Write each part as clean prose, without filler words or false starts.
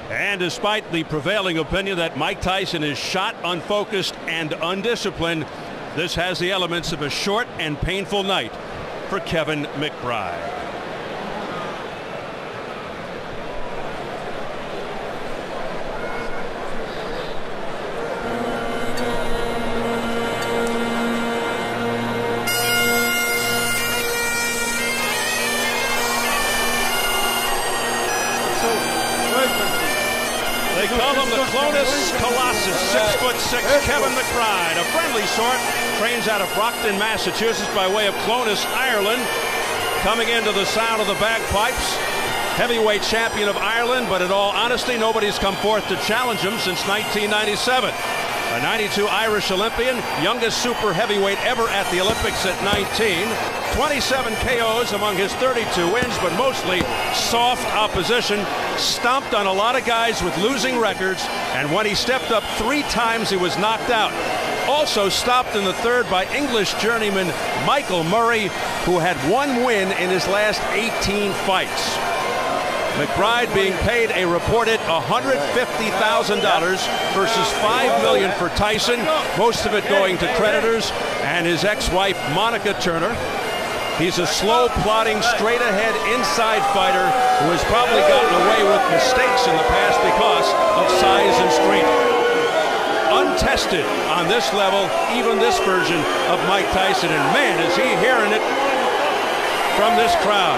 And despite the prevailing opinion that Mike Tyson is shot, unfocused, and undisciplined, this has the elements of a short and painful night for Kevin McBRIDGE. They call him the Clonus Colossus, 6'6", Kevin McBRIDGE, a friendly sort, trains out of Brockton, Massachusetts by way of Clonus, Ireland. Coming into the sound of the bagpipes, heavyweight champion of Ireland, but in all honesty, nobody's come forth to challenge him since 1997. A 92 Irish Olympian, youngest super heavyweight ever at the Olympics at 19. 27 KOs among his 32 wins, but mostly soft opposition. Stomped on a lot of guys with losing records, and when he stepped up 3 times, he was knocked out. Also stopped in the third by English journeyman Michael Murray, who had 1 win in his last 18 fights. McBRIDGE being paid a reported $150,000 versus $5 million for Tyson, most of it going to creditors and his ex-wife Monica Turner. He's a slow, plodding, straight-ahead inside fighter who has probably gotten away with mistakes in the past because of size and strength. Untested on this level, even this version of Mike Tyson, and man, is he hearing it from this crowd.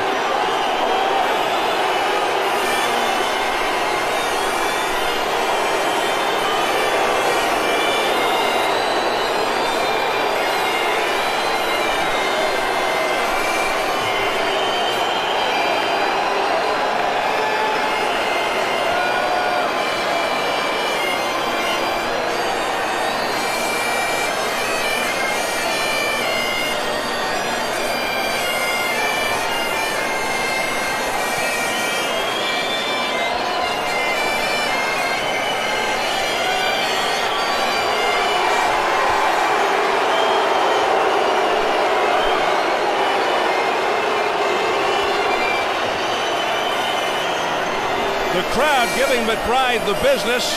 The crowd giving McBRIDGE the business.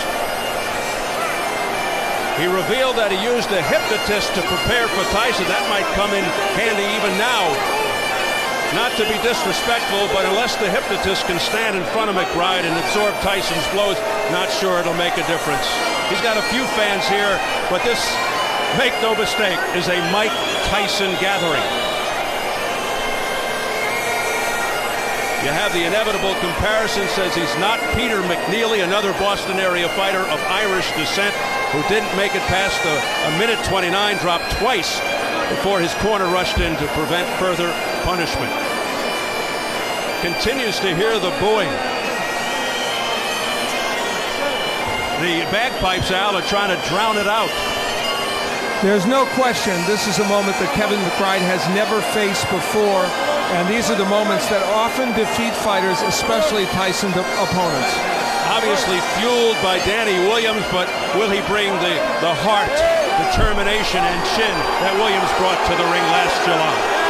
He revealed that he used a hypnotist to prepare for Tyson. That might come in handy even now. Not to be disrespectful, but unless the hypnotist can stand in front of McBRIDGE and absorb Tyson's blows, not sure it'll make a difference. He's got a few fans here, but this, make no mistake, is a Mike Tyson gathering. You have the inevitable comparison, says he's not Peter McNeely, another Boston area fighter of Irish descent who didn't make it past a minute 29, dropped twice before his corner rushed in to prevent further punishment. Continues to hear the booing. The bagpipes, Al, are trying to drown it out. There's no question this is a moment that Kevin McBRIDGE has never faced before. And these are the moments that often defeat fighters, especially Tyson opponents. Obviously fueled by Danny Williams, but will he bring the heart, determination, and chin that Williams brought to the ring last July?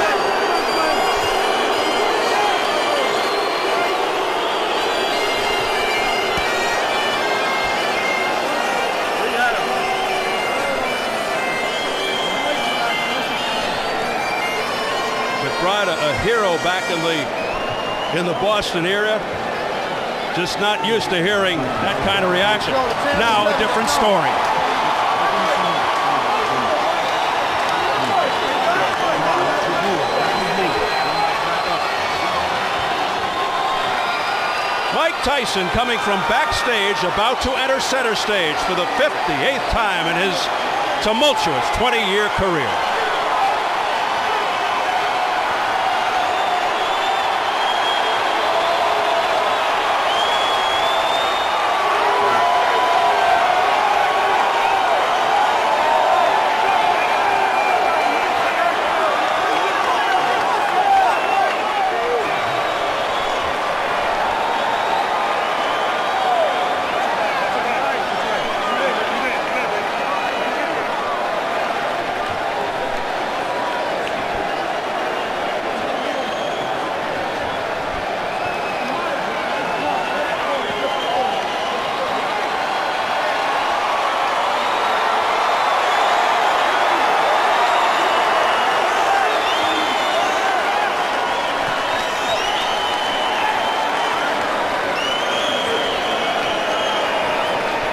McBRIDGE, a hero back in the Boston area, just not used to hearing that kind of reaction. Now a different story. Mike Tyson coming from backstage, about to enter center stage for the 58th time in his tumultuous 20-year career.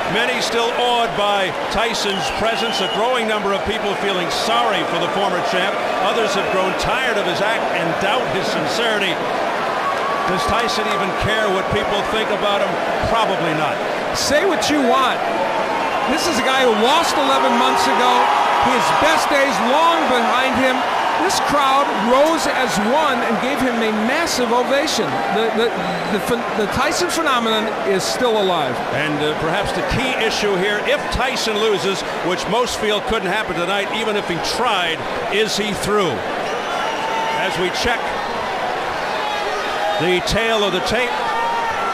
Many still awed by Tyson's presence, a growing number of people feeling sorry for the former champ. Others have grown tired of his act and doubt his sincerity. Does Tyson even care what people think about him? Probably not. Say what you want. This is a guy who lost 11 months ago. His best days long behind him. This crowd rose as one and gave him a massive ovation. The Tyson phenomenon is still alive. And perhaps the key issue here, if Tyson loses, which most feel couldn't happen tonight, even if he tried, is he through? As we check the tail of the tape,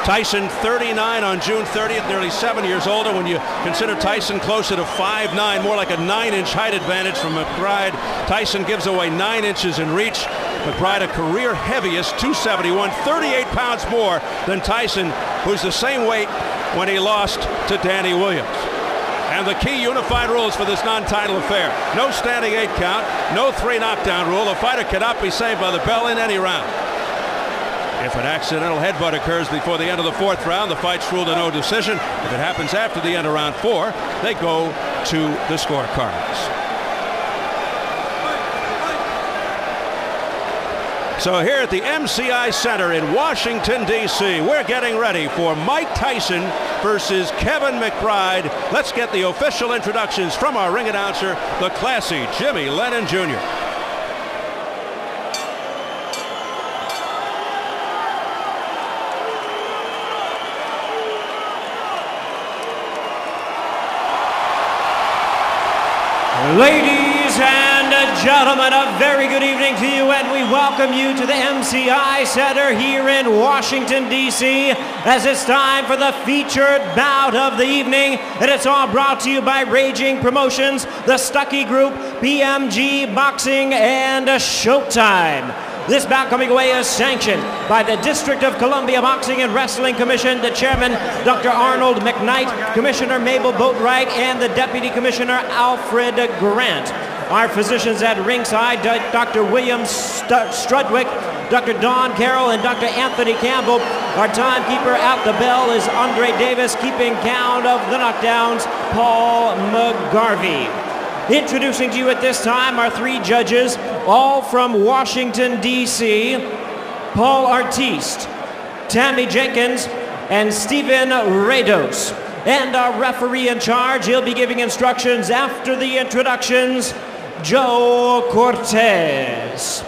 Tyson 39 on June 30th, nearly 7 years older. When you consider Tyson closer to 5'9", more like a 9-inch height advantage from McBride. Tyson gives away 9 inches in reach. McBride a career heaviest, 271, 38 pounds more than Tyson, who's the same weight when he lost to Danny Williams. And the key unified rules for this non-title affair: no standing 8 count, no 3 knockdown rule. A fighter cannot be saved by the bell in any round. If an accidental headbutt occurs before the end of the 4th round, the fight's ruled a no decision. If it happens after the end of round 4, they go to the scorecards. So here at the MCI Center in Washington, D.C., we're getting ready for Mike Tyson versus Kevin McBride. Let's get the official introductions from our ring announcer, the classy Jimmy Lennon Jr. Ladies and gentlemen, a very good evening to you, and we welcome you to the MCI Center here in Washington, D.C., as it's time for the featured bout of the evening, and it's all brought to you by Raging Promotions, the Stuckey Group, BMG Boxing, and Showtime. This bout coming away is sanctioned by the District of Columbia Boxing and Wrestling Commission, the chairman, Dr. Arnold McKnight, Commissioner Mabel Boatwright, and the Deputy Commissioner Alfred Grant. Our physicians at ringside, Dr. William Strudwick, Dr. Don Carroll, and Dr. Anthony Campbell. Our timekeeper at the bell is Andre Davis, keeping count of the knockdowns, Paul McGarvey. Introducing to you at this time our 3 judges, all from Washington, D.C., Paul Artiste, Tammy Jenkins, and Stephen Rados. And our referee in charge, he'll be giving instructions after the introductions, Joe Cortez.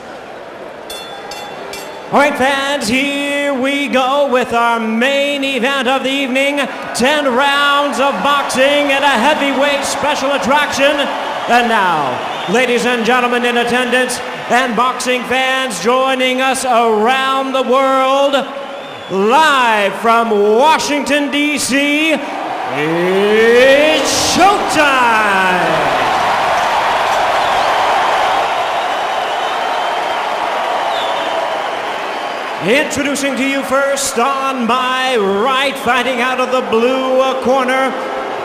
All right, fans, here we go with our main event of the evening. 10 rounds of boxing and a heavyweight special attraction. And now, ladies and gentlemen in attendance and boxing fans joining us around the world, live from Washington, D.C., it's showtime! Introducing to you first on my right, fighting out of the blue corner,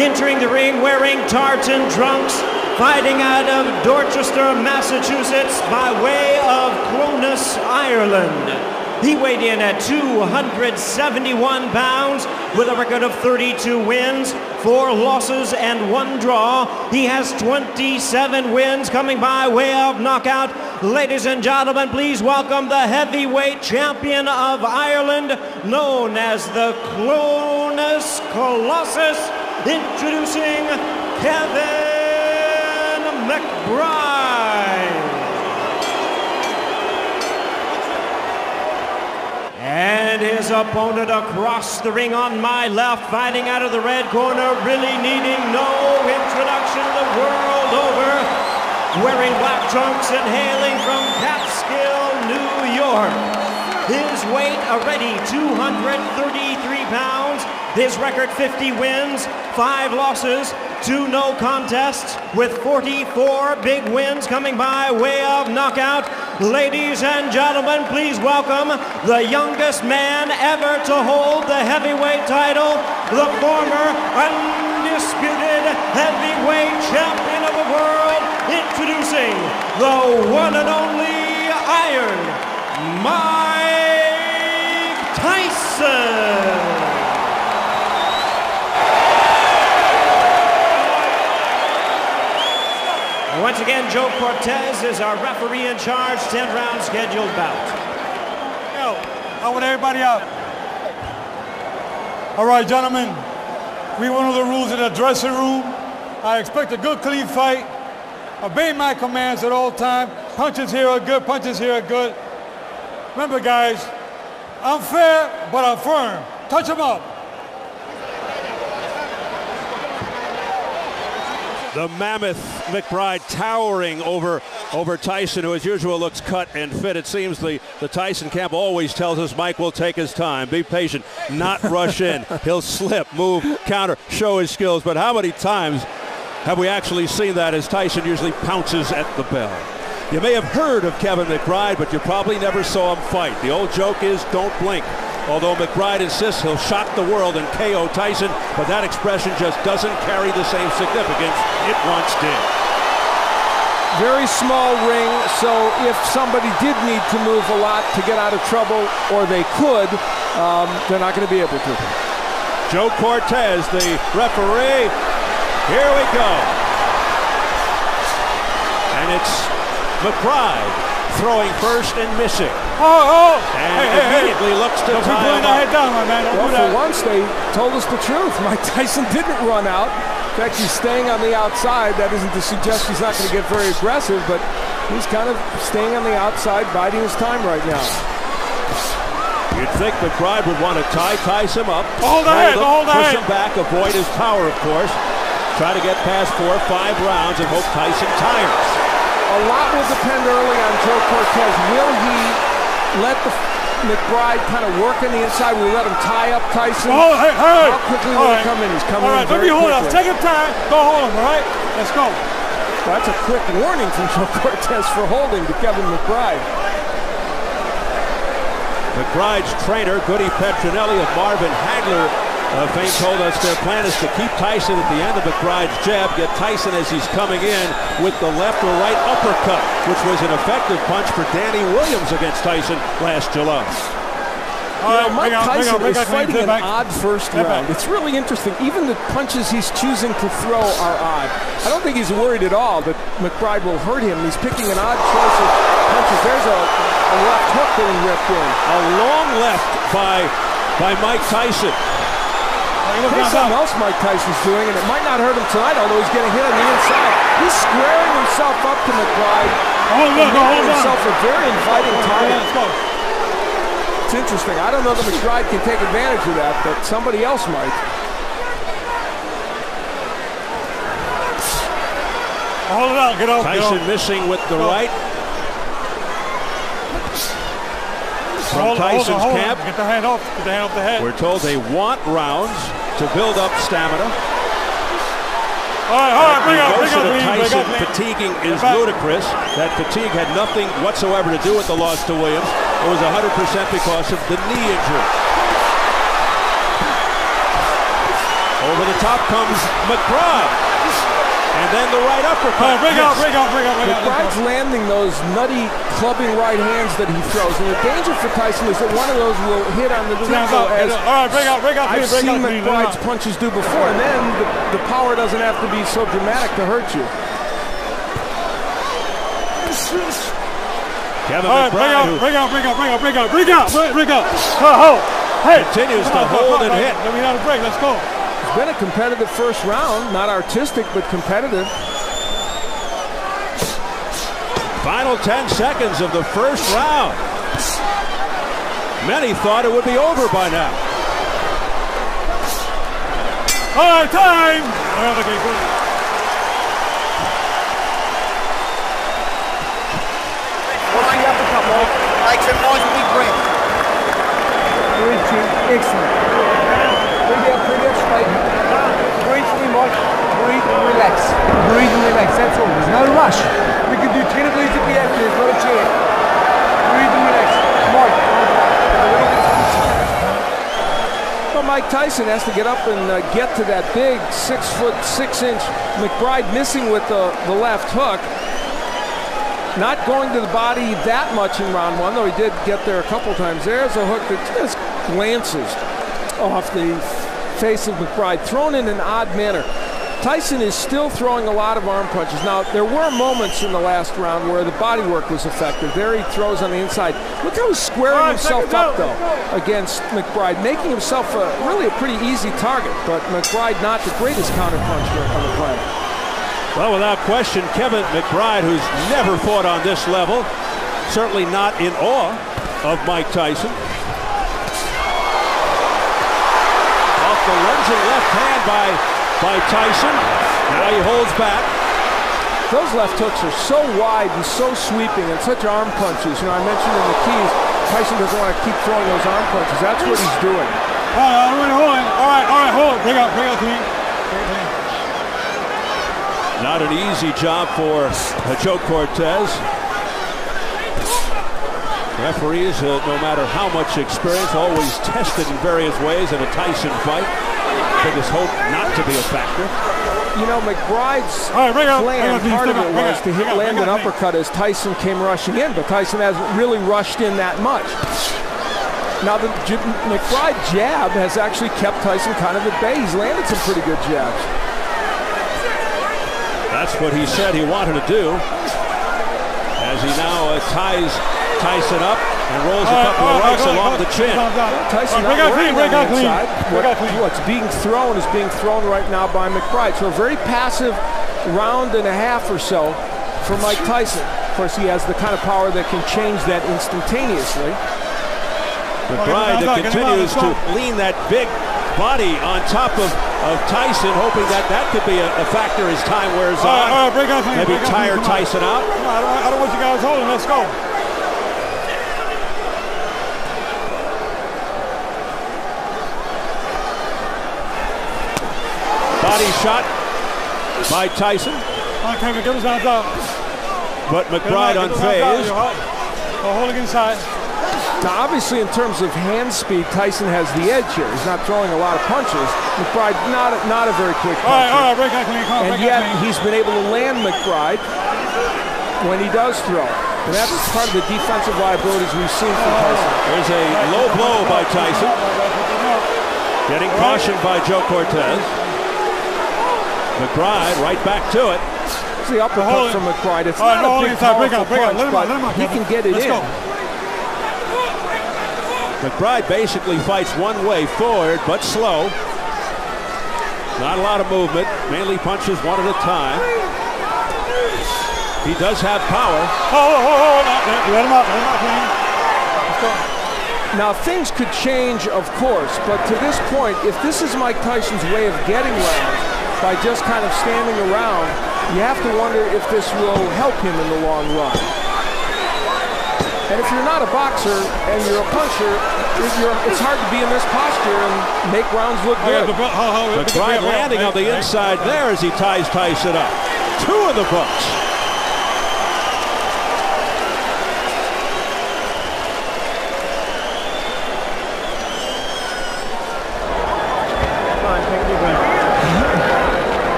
entering the ring wearing tartan trunks, fighting out of Dorchester, Massachusetts, by way of Clonus, Ireland. He weighed in at 271 pounds with a record of 32 wins, 4 losses, and 1 draw. He has 27 wins coming by way of knockout. Ladies and gentlemen, please welcome the heavyweight champion of Ireland, known as the Clonus Colossus, introducing Kevin McBride. And his opponent across the ring on my left, fighting out of the red corner, really needing no introduction the world over, wearing black trunks and hailing from Catskill, New York. His weight already 233 pounds, his record 50 wins, 5 losses, 2 no contests, with 44 big wins coming by way of knockout. Ladies and gentlemen, please welcome the youngest man ever to hold the heavyweight title, the former undisputed heavyweight champion of the world, introducing the one and only Iron Mike Tyson. gentlemen, Joe Cortez is our referee in charge, 10-round scheduled bout. Yo, I want everybody out. All right, gentlemen, we went over the rules in the dressing room. I expect a good, clean fight. Obey my commands at all times. Punches here are good, punches here are good. Remember, guys, I'm fair, but I'm firm. Touch them up. The mammoth McBride towering over Tyson, who as usual looks cut and fit. It seems the Tyson camp always tells us Mike will take his time, be patient, not rush in. He'll slip, move, counter, show his skills. But how many times have we actually seen that as Tyson usually pounces at the bell? You may have heard of Kevin McBride, but you probably never saw him fight. The old joke is don't blink. Although McBride insists he'll shock the world and KO Tyson, but that expression just doesn't carry the same significance it once did. Very small ring, so if somebody did need to move a lot to get out of trouble, or they could, they're not going to be able to. Joe Cortez, the referee. Here we go. And it's McBride throwing first and missing. And immediately looks to tie him up. Well, for once, they told us the truth. Mike Tyson didn't run out. In fact, he's staying on the outside. That isn't to suggest he's not going to get very aggressive, but he's kind of staying on the outside, biding his time right now. You'd think McBride would want to tie Tyson up, hold him, push him back, avoid his power, of course. Try to get past 4 or 5 rounds and hope Tyson tires. A lot will depend early on Joe Cortez. Will he let the McBride kind of work on the inside? Will he let him tie up Tyson? How quickly will he come in? He's coming in very quickly. Hold up. Take your time. Go hold him, all right? Let's go. Well, that's a quick warning from Joe Cortez for holding to Kevin McBride. McBride's trainer, Goody Petronelli of Marvin Hagler fame, told us their plan is to keep Tyson at the end of McBride's jab, get Tyson as he's coming in with the left or right uppercut, which was an effective punch for Danny Williams against Tyson last July. Mike Tyson is fighting an odd first round. It's really interesting. Even the punches he's choosing to throw are odd. I don't think he's worried at all that McBride will hurt him. He's picking an odd choice of punches. There's a left hook getting ripped in. A long left by Mike Tyson. Here's something else Mike Tyson's doing, and it might not hurt him tonight, although he's getting hit on the inside. He's squaring himself up to McBride. Making himself a very inviting target. It's interesting. I don't know that McBride can take advantage of that, but somebody else might. Hold it out. Get up. Tyson missing with the right. From Tyson's camp. Get the hand off. Get the hand off the head. We're told they want rounds to build up stamina. All right, bring up. Tyson fatiguing is ludicrous. That fatigue had nothing whatsoever to do with the loss to Williams. It was 100% because of the knee injury. Over the top comes McBride. And then the right uppercut. Bring out. McBride's landing those nutty clubbing right hands that he throws. And the danger for Tyson is that one of those will hit on the tempo, as I've seen McBride's punches do before. And then the power doesn't have to be so dramatic to hurt you. Kevin McBride, bring out. Continues to hold and hit. Then we have a break. Let's go. It's been a competitive first round, not artistic, but competitive. Final 10 seconds of the first round. Many thought it would be over by now. All right, time. What's the uppercut, Mike? Take some nice big breath. Excellent. Breathe out straight. Breathe for me, Mike. Breathe and relax. Breathe and relax, that's all. There's no rush. We can do 10 of these if we have to. There's not a chair. Breathe and relax. Mike. Well, Mike Tyson has to get up and get to that big 6'6" McBride, missing with the left hook. Not going to the body that much in round one, though he did get there a couple times. There's a hook that just glances off the face of McBride, thrown in an odd manner. Tyson is still throwing a lot of arm punches. Now, there were moments in the last round where the body work was effective. There he throws on the inside. Look how he's squaring himself up, though, against McBRIDGE, making himself really a pretty easy target. But McBRIDGE not the greatest counterpuncher on the planet. Well, without question, Kevin McBRIDGE, who's never fought on this level, certainly not in awe of Mike Tyson. Off the lunging left hand by Tyson. Now he holds back. Those left hooks are so wide and so sweeping and such arm punches. You know, I mentioned in the keys, Tyson doesn't want to keep throwing those arm punches. That's what he's doing. All right, hold it. Bring out clean. Not an easy job for Joe Cortez. Referees, no matter how much experience, always tested in various ways in a Tyson fight. Biggest hope not to be a factor. You know, McBride's plan, part of it was to land an uppercut as Tyson came rushing in, but Tyson hasn't really rushed in that much. Now, the McBRIDE jab has actually kept Tyson kind of at bay. He's landed some pretty good jabs. That's what he said he wanted to do, as he now ties Tyson up and rolls a couple of rights along the chin. Tyson not working on the inside. What's being thrown is being thrown right now by McBRIDE. So a very passive round and a half or so for Mike Tyson. Of course, he has the kind of power that can change that instantaneously. McBRIDE continues to lean that big body on top of Tyson, hoping that could be a factor as time wears on. Maybe tire Tyson out. I don't want you guys holding. Let's go. Body shot by Tyson. But McBRIDE unfazed. Holding inside. Now, obviously, in terms of hand speed, Tyson has the edge here. He's not throwing a lot of punches. McBRIDE not a very quick puncher. All right, break that clean. And yet, he's been able to land McBRIDE when he does throw. And that's part of the defensive liabilities we've seen from Tyson. There's a low blow by Tyson. Getting cautioned by Joe Cortez. McBRIDE right back to it. It's the uppercut from McBRIDE. It's not a big, powerful punch, but he can get it in. McBRIDE basically fights one way forward, but slow. Not a lot of movement, mainly punches one at a time. He does have power. Let him up. Now, things could change, of course, but to this point, if this is Mike Tyson's way of getting rounds, by just kind of standing around, you have to wonder if this will help him in the long run. And if you're not a boxer and you're a puncher, it's hard to be in this posture and make rounds look good. McBRIDE landing on the inside there as he ties Tyson up. 2 in the books.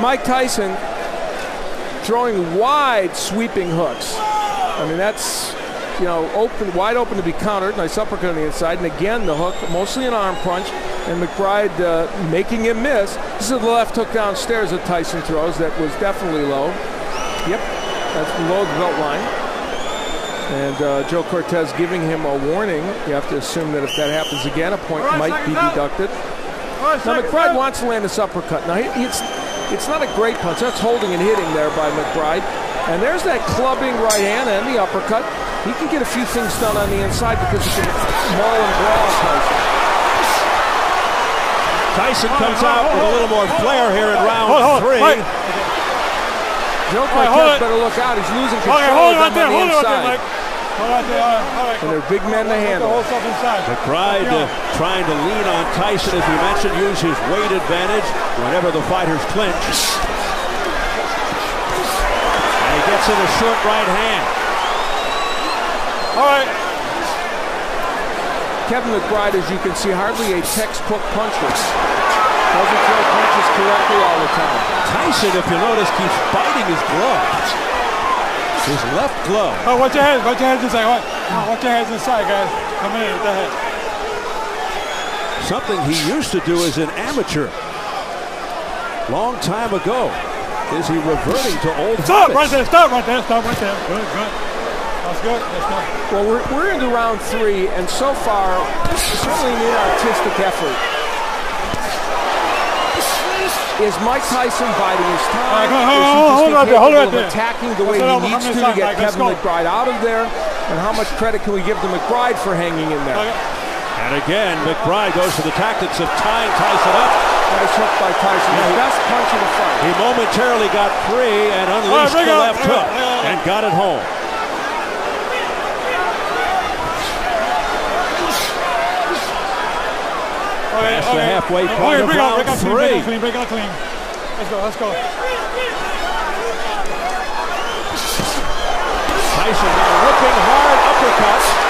Mike Tyson throwing wide sweeping hooks. I mean, that's, you know, wide open to be countered. Nice uppercut on the inside. And again, the hook, mostly an arm punch. And McBRIDE making him miss. This is the left hook downstairs that Tyson throws. That was definitely low. Yep, that's below the belt line. And Joe Cortez giving him a warning. You have to assume that if that happens again, a point might be deducted. Now, McBRIDE wants to land this uppercut. Now, it's not a great punch. That's holding and hitting there by McBRIDE. And there's that clubbing right hand and the uppercut. He can get a few things done on the inside because he can maul and brawl Tyson. Tyson comes out with a little more flair here in round 3. Joe Cortez better look out. He's losing control of them on the inside. And they're big men to handle. McBRIDE trying to lean on Tyson, as we mentioned, use his weight advantage whenever the fighters clinch. And he gets in a short right hand. All right. Kevin McBRIDE, as you can see, hardly a textbook puncher. Doesn't throw punches correctly all the time. Tyson, if you notice, keeps biting his gloves. his left glove. Oh, watch your head. Watch your heads inside. Watch your heads inside, guys. Come in with the head. Something he used to do as an amateur. Long time ago. Is he reverting to old Stop habits? right there. Stop right there. Stop right there. Good, good. That's good. That's good. Well, we're into round 3, and so far, certainly an artistic effort. Is Mike Tyson biding his time? Hold right there. Attacking the way he needs to get Kevin McBride out of there? And how much credit can we give to McBride for hanging in there? And again, McBride goes to the tactics of tying Tyson up. Nice hook by Tyson. His best punch in the fight. He momentarily got free and unleashed the left hook and got it home. Past the halfway point of round 3. Break out clean. Let's go. Tyson now whipping hard uppercuts.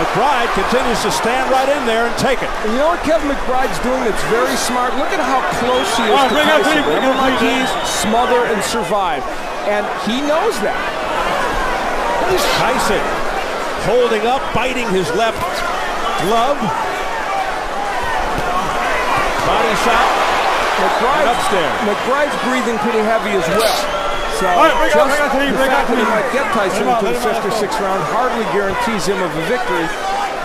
McBride continues to stand right in there and take it. And you know what Kevin McBride's doing that's very smart? Look at how close he is to Tyson. He's smother and survive. And he knows that. Tyson holding up, biting his left glove. Body shot. McBride's breathing pretty heavy as well. So the fact that he might get Tyson into the 5th or 6th round hardly guarantees him of a victory.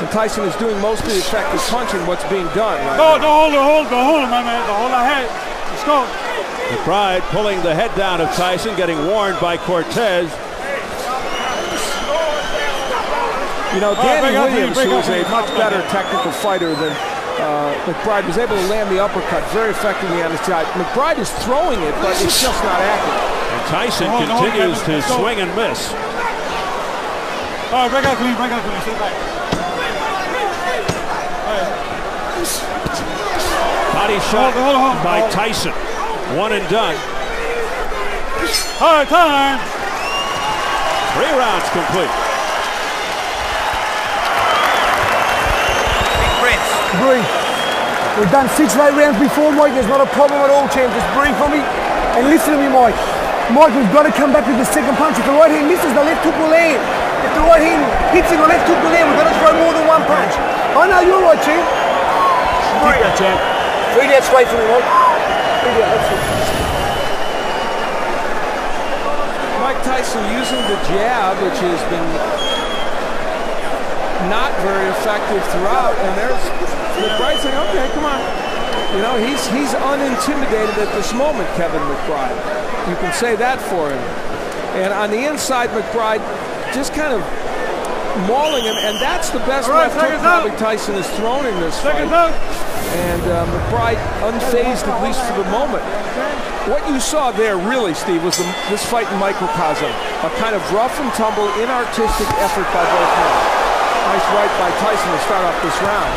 And Tyson is doing most of the effective punching what's being done. Don't hold him, my man. Don't hold our head. Let's go. McBride pulling the head down of Tyson, getting warned by Cortez. You know, Danny Williams, who is a much better technical fighter than McBride, was able to land the uppercut very effectively on his side. McBride is throwing it, but it's just not accurate. And Tyson continues to swing and miss. All right, break out clean, sit back. Body shot by Tyson. One and done. All right, time. 3 rounds complete. Breathe. We've done 6 late rounds before, Mike. There's not a problem at all, champ. Just breathe for me and listen to me, Mike. Mike, we've got to come back with the second punch. If the right hand misses, the left hook will land. If the right hand hits him, the left hook will land. We've got to throw more than 1 punch. I know you're right, champ. Breathe that, champ. Breathe out straight for me, Mike. Breathe out, that's it. Mike Tyson using the jab, which has been not very effective throughout, and there's McBride saying, okay, come on. You know, he's unintimidated at this moment, Kevin McBride. You can say that for him. And on the inside, McBride just kind of mauling him, and that's the best left hook probably Tyson has thrown in this fight. And McBride unfazed, at least for the moment. What you saw there, really, Steve, was this fight in microcosm. A kind of rough and tumble, inartistic effort by both men. Nice right by Tyson to start off this round.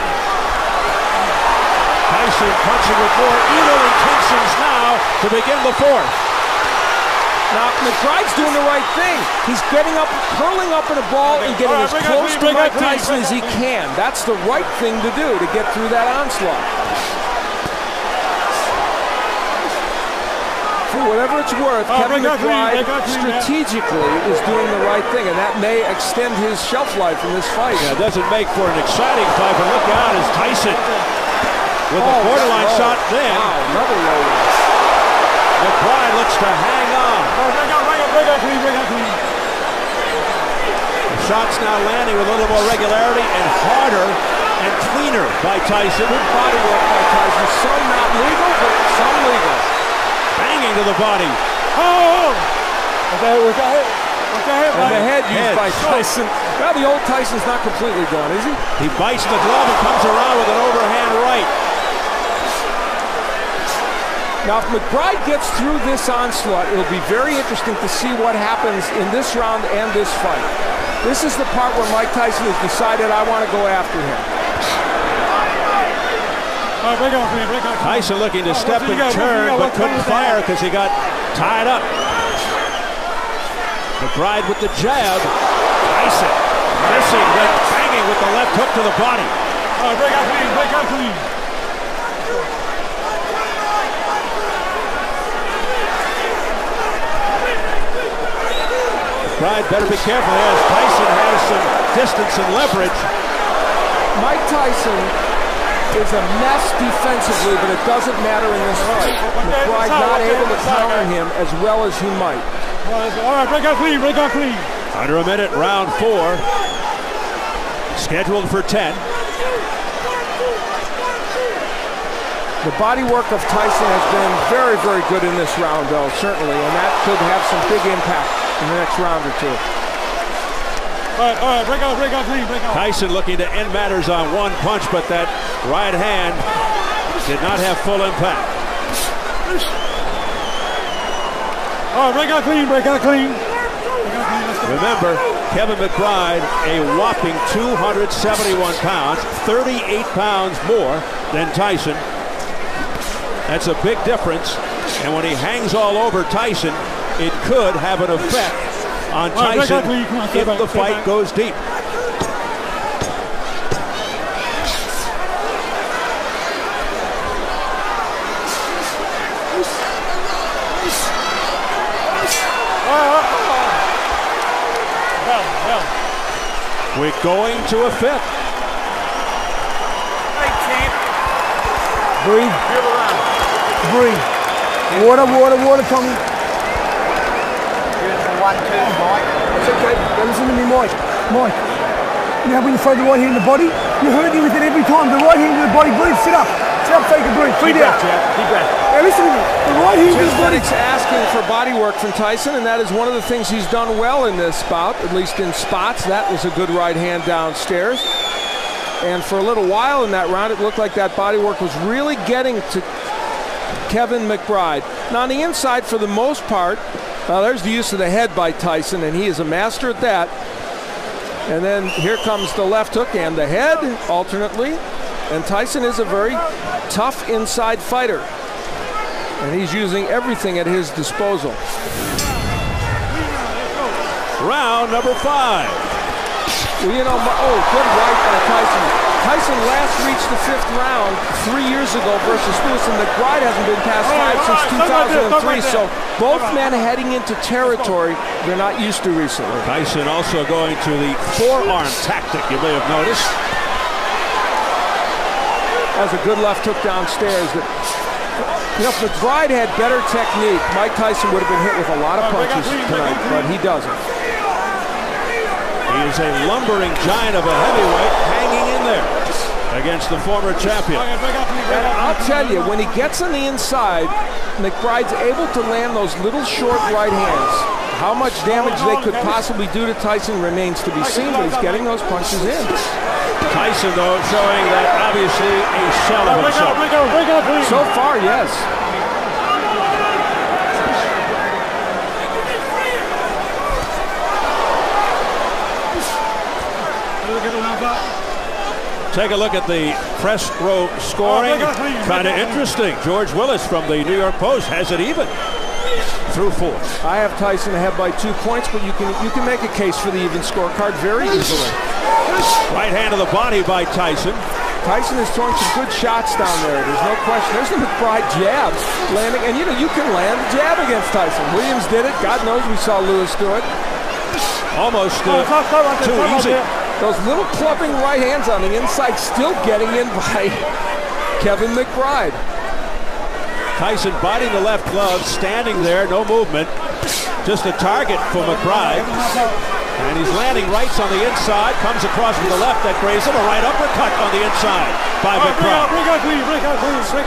Tyson punching with more evil intentions now to begin the 4th. Now, McBride's doing the right thing. He's getting up, curling up in a ball and getting as close to Mike Tyson as he can. That's the right thing to do to get through that onslaught. For whatever it's worth, Kevin McBride strategically is doing the right thing, and that may extend his shelf life in this fight. Yeah, it doesn't make for an exciting fight, but look out as Tyson with a borderline shot then. Wow, another low one. McBride looks to hang on. Break out clean. The shot's now landing with a little more regularity and harder and cleaner by Tyson. Good body work by Tyson. Some not legal, but some legal. Banging to the body. What's that? And the head used by Tyson. Well, the old Tyson's not completely gone, is he? He bites the glove and comes around with an overhand right. Now, if McBride gets through this onslaught, it'll be very interesting to see what happens in this round and this fight. This is the part where Mike Tyson has decided, I want to go after him. Tyson looking to step and turn, but couldn't fire because he got tied up. McBride with the jab. Tyson missing, then banging with the left hook to the body. Break out clean. McBride better be careful as Tyson has some distance and leverage. Mike Tyson is a mess defensively, but it doesn't matter in this fight. McBride not able to counter him as well as he might. All right, break out clean, break out clean. Under a minute, round 4. Scheduled for 10. The body work of Tyson has been very, very good in this round, though, certainly, and that could have some big impact in the next round or two. All right, break out clean, break out. Tyson looking to end matters on one punch, but that right hand did not have full impact. All right, break out clean, break out clean. Remember, Kevin McBride, a whopping 271 pounds, 38 pounds more than Tyson. That's a big difference, and when he hangs all over Tyson, it could have an effect on Tyson if the fight goes deep. We're going to a 5th. Breathe. Breathe. Water, Tommy. Beautiful 1, 2, Mike. That's okay. Now listen to me, Mike. Mike. You know when you throw the right hand in the body, you hurt him with it every time. The right hand in the body. Breathe. Sit up. Sit up so you can breathe. Breathe out. Deep breath. Now listen to me. The right hand in the body. Athletic's asking for body work from Tyson, and that is one of the things he's done well in this bout, at least in spots. That was a good right hand downstairs. And for a little while in that round, it looked like that body work was really getting to Kevin McBride. Now on the inside, for the most part, there's the use of the head by Tyson, and he is a master at that. And then here comes the left hook and the head alternately. And Tyson is a very tough inside fighter, and he's using everything at his disposal. Round number 5. Well, you know, good right by Tyson. Tyson last reached the 5th round 3 years ago versus Lewis, and McBride hasn't been past 5 since 2003, so both men heading into territory they're not used to recently. Tyson also going to the forearm tactic, you may have noticed. That was a good left hook downstairs. You know, if McBride had better technique, Mike Tyson would have been hit with a lot of punches tonight, but he doesn't. He is a lumbering giant of a heavyweight hanging in there against the former champion. And I'll tell you, when he gets on the inside, McBride's able to land those little short right hands. How much damage they could possibly do to Tyson remains to be seen, but he's getting those punches in. Tyson, though, showing that obviously a shell of himself. So far, yes. Take a look at the press row scoring. Kind of interesting. George Willis from the New York Post has it even through 4. I have Tyson ahead by 2 points, but you can make a case for the even scorecard very easily. Right hand to the body by Tyson. Tyson is throwing some good shots down there. There's no question. There's the McBride jab landing, and you know you can land a jab against Tyson. Williams did it. God knows we saw Lewis do it. Almost too easy. Those little clubbing right hands on the inside still getting in by Kevin McBride. Tyson biting the left glove, standing there, no movement. Just a target for McBride. And he's landing rights on the inside, comes across with the left that grazes him, a right uppercut on the inside by McBride.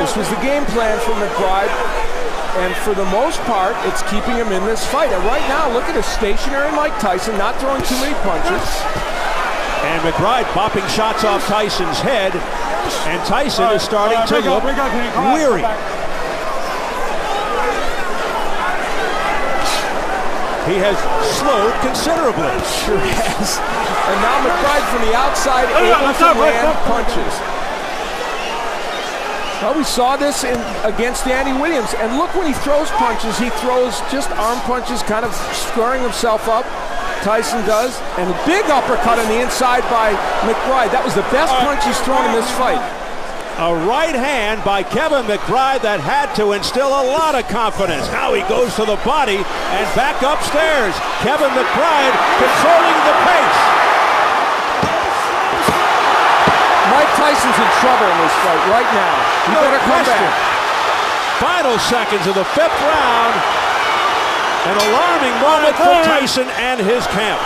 This was the game plan for McBride, and for the most part, it's keeping him in this fight. And right now, look at a stationary Mike Tyson, not throwing too many punches. And McBride popping shots off Tyson's head, and Tyson is starting to look weary. He has slowed considerably. Sure has. And now McBride from the outside able to land punches. Well, we saw this against Danny Williams, and look when he throws punches, he throws just arm punches, kind of squaring himself up. Tyson does, and a big uppercut on the inside by McBride. That was the best punch he's thrown in this fight. A right hand by Kevin McBride that had to instill a lot of confidence. Now he goes to the body and back upstairs. Kevin McBride controlling the pace. Mike Tyson's in trouble in this fight right now. He better come back. Final seconds of the 5th round. An alarming moment for Tyson and his camp.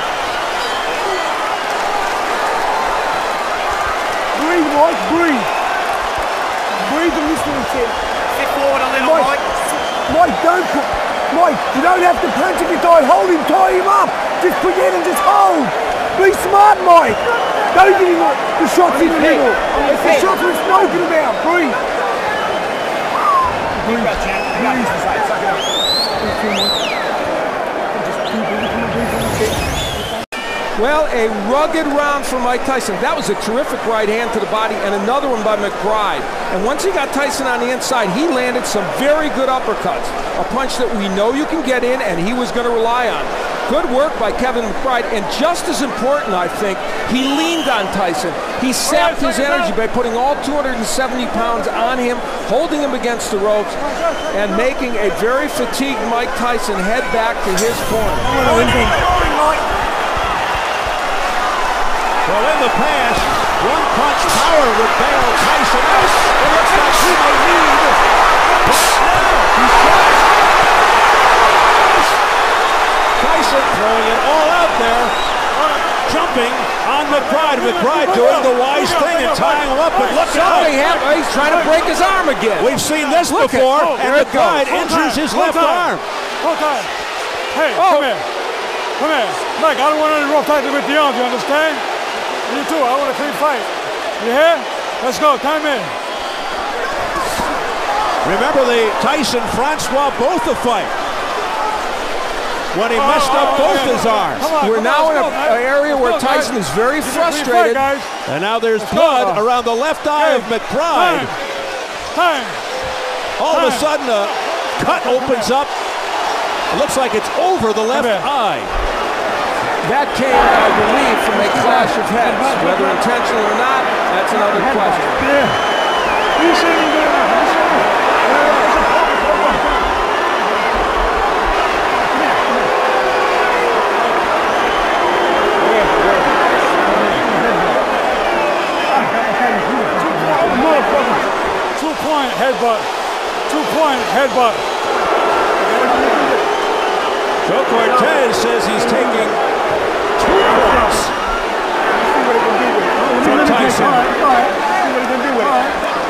Breathe, Mike, breathe. Breathe and listen to him. Sit forward a little, Mike. Mike, don't put... Mike, you don't have to punch if you die. Hold him, tie him up. Just put in and just hold. Be smart, Mike. Don't give him the shots in the middle. It's the shots we're smoking about. Breathe. Breathe. Well, a rugged round for Mike Tyson. That was a terrific right hand to the body and another one by McBride. And once he got Tyson on the inside, he landed some very good uppercuts. A punch that we know you can get in and he was going to rely on. Good work by Kevin McBride, and just as important, I think, he leaned on Tyson. He sapped his energy by putting all 270 pounds on him, holding him against the ropes, and making a very fatigued Mike Tyson head back to his corner. Well, in the past, one-punch power would bail Tyson out. It looks like he may need. But now, he's trying. Tyson throwing it all out there, jumping on McBride. McBride doing the wise thing and tying him up, but look out. He's trying to break his arm again. We've seen this before, and McBride injures his left arm. Hold time. Hey, come here. Come here. Mike, I don't want any rough fighting with the arms, you understand? You too, I want a clean fight. You hear? Let's go, time in. Remember the Tyson-Francois Botha fight when he messed up both his arms. We're now in an area where Tyson is very frustrated. And now there's blood around the left eye of McBride. All of a sudden, a cut opens up. It looks like it's over the left eye. That came, I believe, from a clash of heads. Whether intentional or not, that's another question. Two-point headbutt. Two-point headbutt. Joe Cortez says he's taking 2 points from Tyson.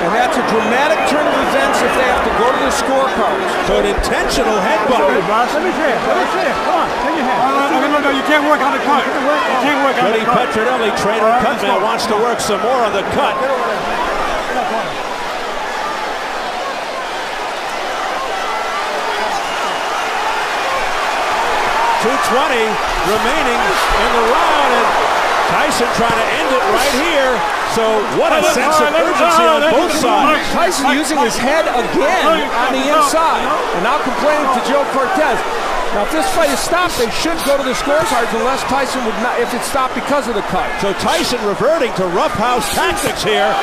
And that's a dramatic turn of events if they have to go to the scorecards. So an intentional headbutt. Let me see it. Let me see it. Come on, take your hand. No, you can't work on the cut. You can't work on the cut. Petronelli, trainer Cutman, wants to work some more on the cut. 2:20 remaining in the round, and Tyson trying to end it right here. So what a sense of urgency on both sides. Tyson using his head again on the inside, and now complaining to Joe Cortez. Now, if this fight is stopped, they should go to the scorecards unless Tyson would not, if it's stopped because of the cut. So Tyson reverting to roughhouse tactics here.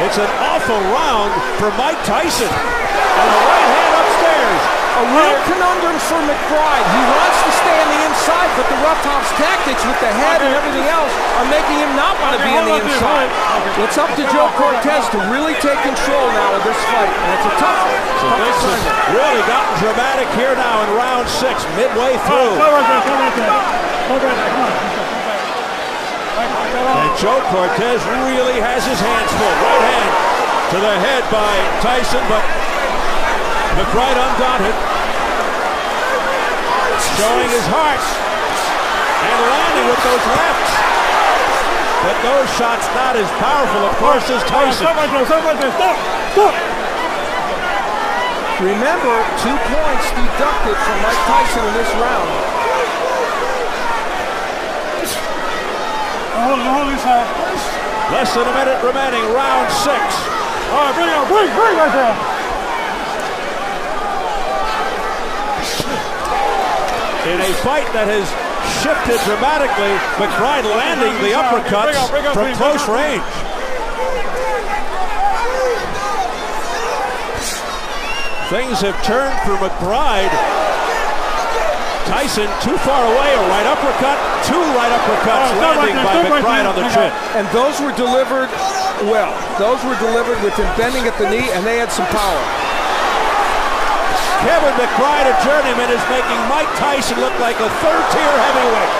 It's an awful round for Mike Tyson. And the right hand upstairs. A real conundrum for McBride. He wants to stay on the inside, but the roughhouse tactics with the head and everything else are making him not want to be on the inside. It's up to Joe Cortez to really take control now of this fight, and it's a tough one. So this has really gotten dramatic here now in round 6, midway through. And Joe Cortez really has his hands full. Right hand to the head by Tyson, but McBride undaunted, showing his heart and landing with those lefts. But those shots not as powerful, of course, as Tyson. Stop! Remember, 2 points deducted from Mike Tyson in this round. Hold this side. Less than a minute remaining, round 6. All right, bring it on, bring right there. In a fight that has shifted dramatically, McBride landing the uppercuts from close range. Things have turned for McBRIDGE. Tyson too far away, a right uppercut, two right uppercuts landing by McBRIDGE on the chin. And those were delivered well. Those were delivered with him bending at the knee, and they had some power. Kevin McBRIDGE, a journeyman, is making Mike Tyson look like a third-tier heavyweight.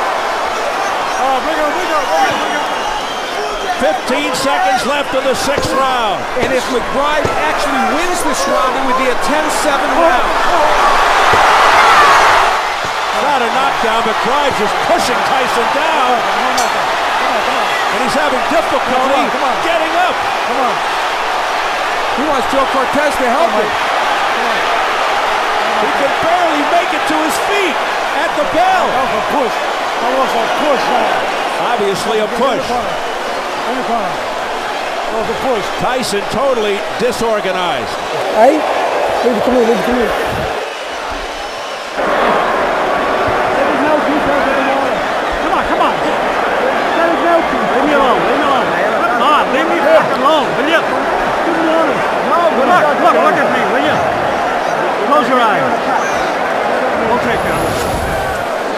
15 seconds left in the 6th round. And if McBRIDGE actually wins this round, it would be a 10-7 round. Not a knockdown. McBRIDGE is pushing Tyson down. And he's having difficulty getting up. He wants Joe Cortez to help him. He can barely make it to his feet at the bell. That was a push. That was a push. Obviously a push. That was a push. Tyson totally disorganized. Hey, come here. Come on. Leave me alone. Come on, leave me alone, will you? Look at me, will you? Close your eyes. We'll take it.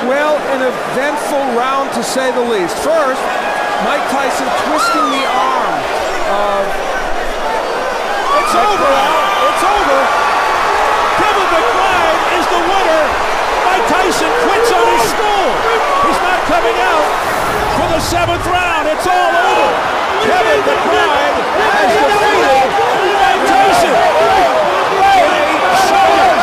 Well, an eventful round to say the least. First, Mike Tyson twisting the arm of... It's over, Al. It's over. Kevin McBRIDGE is the winner. Mike Tyson quits on his stool. He's not coming out for the 7th round. It's all over. Kevin McBRIDGE has defeated Mike Tyson in a showdown.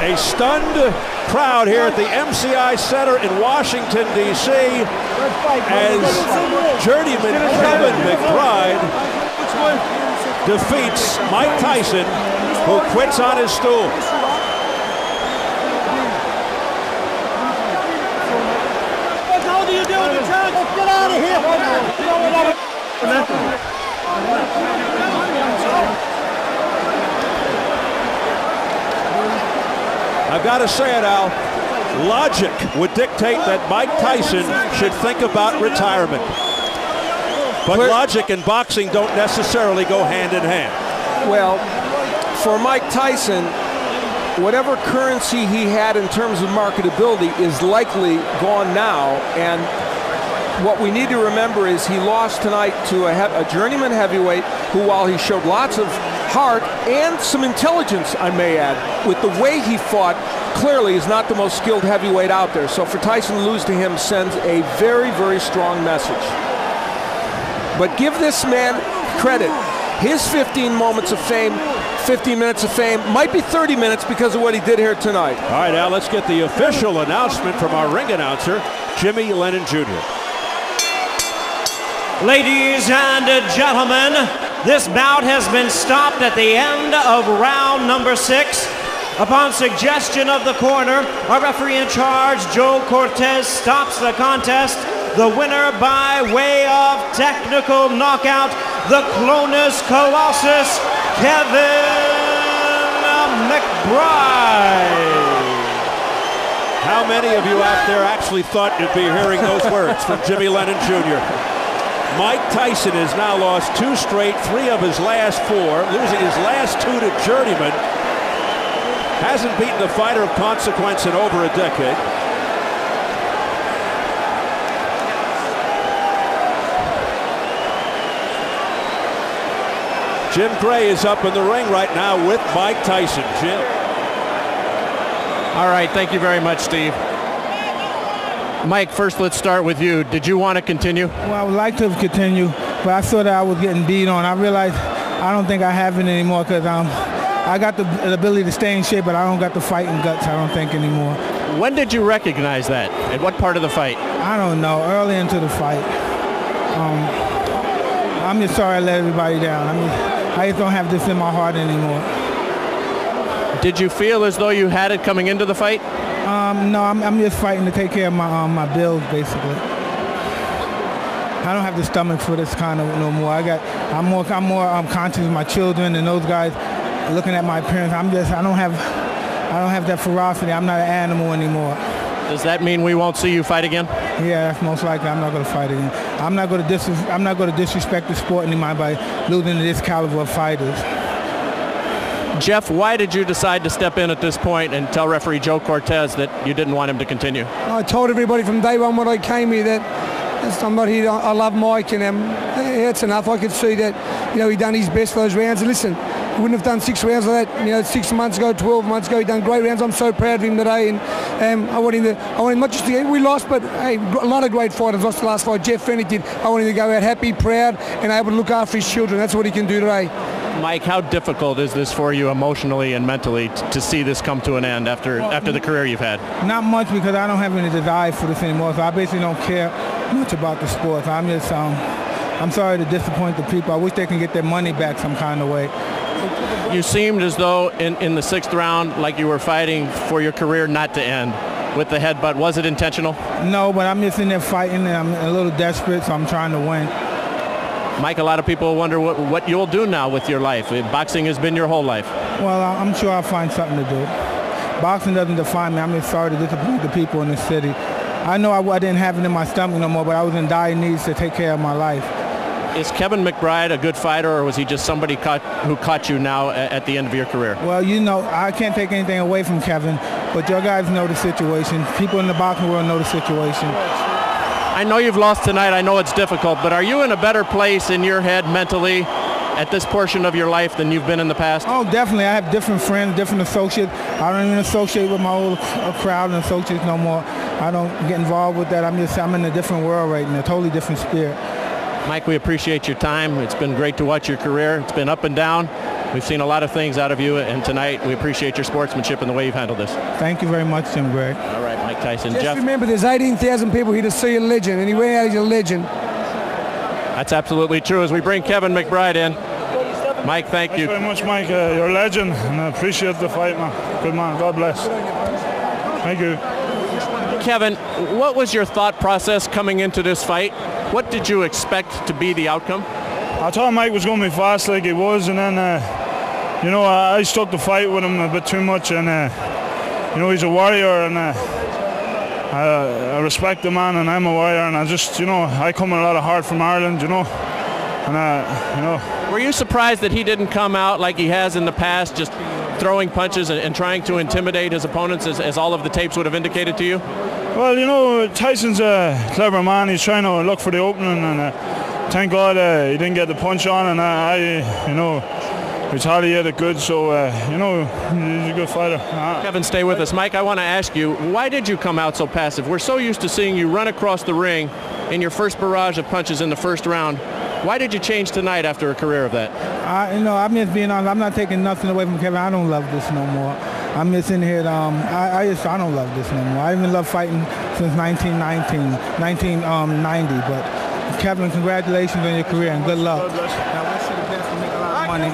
A stunned crowd here at the MCI Center in Washington, D.C. as journeyman Kevin McBRIDGE defeats Mike Tyson, who quits on his stool. What are you doing, get out of here! I've got to say it, Al. Logic would dictate that Mike Tyson should think about retirement. But logic and boxing don't necessarily go hand in hand. Well, for Mike Tyson, whatever currency he had in terms of marketability is likely gone now. And what we need to remember is he lost tonight to a journeyman heavyweight who, while he showed lots of heart and some intelligence, I may add, with the way he fought, clearly is not the most skilled heavyweight out there. So for Tyson to lose to him sends a very, very strong message. But give this man credit. His 15 moments of fame, 15 minutes of fame, might be 30 minutes because of what he did here tonight. All right, Al, let's get the official announcement from our ring announcer, Jimmy Lennon Jr. Ladies and gentlemen, this bout has been stopped at the end of round number 6. Upon suggestion of the corner, our referee in charge, Joe Cortez, stops the contest. The winner by way of technical knockout, the Clonus Colossus, Kevin McBRIDGE. How many of you out there actually thought you'd be hearing those words from Jimmy Lennon Jr.? Mike Tyson has now lost 2 straight, 3 of his last 4, losing his last 2 to journeyman. Hasn't beaten a fighter of consequence in over a decade. Jim Gray is up in the ring right now with Mike Tyson. Jim. All right, thank you very much, Steve. Mike, first let's start with you. Did you want to continue? Well, I would like to continue, but I saw that I was getting beat on. I realized I don't think I have it anymore because I got the ability to stay in shape, but I don't got the fighting guts, I don't think, anymore. When did you recognize that? At what part of the fight? I don't know, early into the fight. I I'm just sorry I let everybody down. I just don't have this in my heart anymore. Did you feel as though you had it coming into the fight? No, I'm just fighting to take care of my bills, basically. I don't have the stomach for this kind of no more. I'm more conscious of my children and those guys looking at my appearance. I don't have that ferocity. I'm not an animal anymore. Does that mean we won't see you fight again? Yeah, that's most likely. I'm not going to fight again. I'm not going to disrespect the sport anymore by losing to this caliber of fighters. Jeff, why did you decide to step in at this point and tell referee Joe Cortez that you didn't want him to continue? I told everybody from day one when I came here that I'm not here. I love Mike, and that's enough. I could see that, he done his best for those rounds. And listen, he wouldn't have done 6 rounds like that, 6 months ago, 12 months ago. He done great rounds. I'm so proud of him today, and I want him not just to get. We lost, but hey, a lot of great fighters lost the last fight. Jeff Fennick did. I want him to go out happy, proud, and able to look after his children. That's what he can do today. Mike, how difficult is this for you emotionally and mentally to see this come to an end after the career you've had? Not much, because I don't have any desire for this anymore. So I basically don't care much about the sport. I'm just I'm sorry to disappoint the people. I wish they can get their money back some kind of way. You seemed as though in the 6th round like you were fighting for your career not to end with the headbutt. Was it intentional? No, but I'm just in there fighting, and I'm a little desperate, so I'm trying to win. Mike, a lot of people wonder what you'll do now with your life. Boxing has been your whole life. Well, I'm sure I'll find something to do. Boxing doesn't define me. I'm just sorry to disappoint the people in this city. I know I didn't have it in my stomach no more, but I was in dire needs to take care of my life. Is Kevin McBride a good fighter, or was he just somebody who caught you now at the end of your career? Well, I can't take anything away from Kevin, but your guys know the situation. People in the boxing world know the situation. I know you've lost tonight. I know it's difficult, but are you in a better place in your head mentally at this portion of your life than you've been in the past? Oh, definitely. I have different friends, different associates. I don't even associate with my old crowd and associates no more. I don't get involved with that. I'm in a different world right now, a totally different spirit. Mike, we appreciate your time. It's been great to watch your career. It's been up and down. We've seen a lot of things out of you, and tonight we appreciate your sportsmanship and the way you've handled this. Thank you very much, Jim Greg. All right, Mike Tyson. Just Jeff, remember, there's 18,000 people here to see a legend, and he went out as a legend. That's absolutely true. As we bring Kevin McBride in, Mike, thank you. Thanks very much, Mike. You're a legend, and I appreciate the fight, man. Good man. God bless. Thank you. Kevin, what was your thought process coming into this fight? What did you expect to be the outcome? I thought Mike was going to be fast like he was, and then, I stuck the fight with him a bit too much, and, he's a warrior, and I respect the man, and I'm a warrior, and I just, I come with a lot of heart from Ireland, and, Were you surprised that he didn't come out like he has in the past, just throwing punches and trying to intimidate his opponents as all of the tapes would have indicated to you? Well, Tyson's a clever man. He's trying to look for the opening, and thank God he didn't get the punch on, and I retaliated good, so, he's a good fighter. Kevin, stay with us. Mike, I want to ask you, why did you come out so passive? We're so used to seeing you run across the ring in your first barrage of punches in the first round. Why did you change tonight after a career of that? I'm just being honest. I'm not taking nothing away from Kevin. I don't love this no more. I'm just in here. I don't love this no more. I even love fighting since 1990. But Kevin, congratulations on your career and good luck. Now, wish you the best and make a lot of money.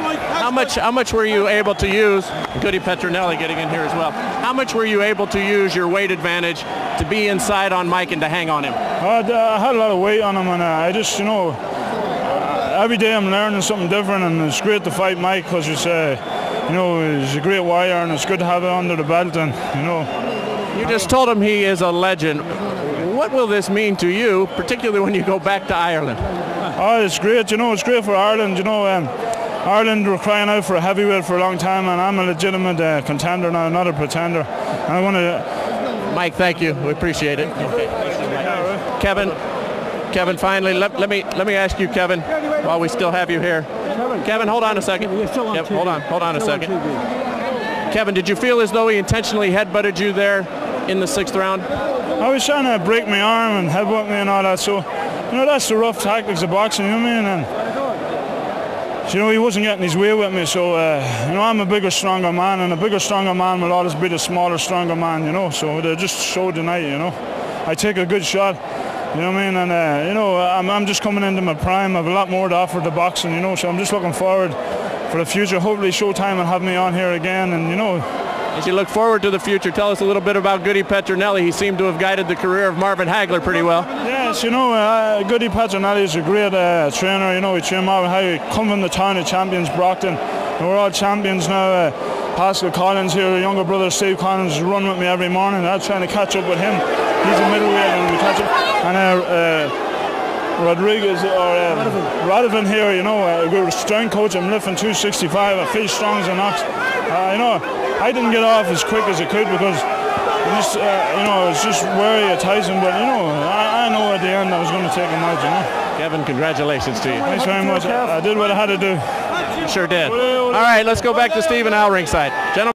How much were you able to use? Goody Petronelli getting in here as well. How much were you able to use your weight advantage to be inside on Mike and to hang on him? I had a lot of weight on him, and I just, every day I'm learning something different, and it's great to fight Mike because he's a great warrior, and it's good to have it under the belt, and, You just told him he is a legend. What will this mean to you, particularly when you go back to Ireland? Oh, it's great. It's great for Ireland. Ireland were crying out for a heavyweight for a long time, and I'm a legitimate contender now, not a pretender. And I want to. Mike, thank you. We appreciate it. Okay. Kevin, finally, let me ask you, Kevin, while we still have you here. Kevin, hold on a second. Yep, hold on a second. Kevin, did you feel as though he intentionally headbutted you there in the 6th round? I was trying to break my arm and headbutt me and all that, so that's the rough tactics of boxing, you know what I mean? And he wasn't getting his way with me, so I'm a bigger, stronger man, and a bigger, stronger man will always be the smaller, stronger man, so they just showed tonight, I take a good shot, You know what I mean? And, you know, I'm just coming into my prime. I have a lot more to offer to boxing, you know, so I'm just looking forward for the future. Hopefully Showtime will have me on here again, and, you know. As you look forward to the future, tell us a little bit about Goody Petronelli. He seemed to have guided the career of Marvin Hagler pretty well. Yes, you know, Goody Petronelli is a great trainer. You know, he trained Marvin Hagler. He come from the town of champions, Brockton. And we're all champions now. Pascal Collins here, a younger brother, Steve Collins, run with me every morning. I'm trying to catch up with him. He's a middleweight and we catch up. And Rodriguez or Radovan here, you know, a good strength coach. I'm lifting 265. I feel strong as an ox. You know, I didn't get off as quick as I could because just, you know, I was just wary of Tyson. But you know, I know at the end I was going to take him out. You know. Kevin, congratulations to you. Thanks very much. I did what I had to do. You sure did. All right, let's go back to Stephen Al ringside. Gentlemen.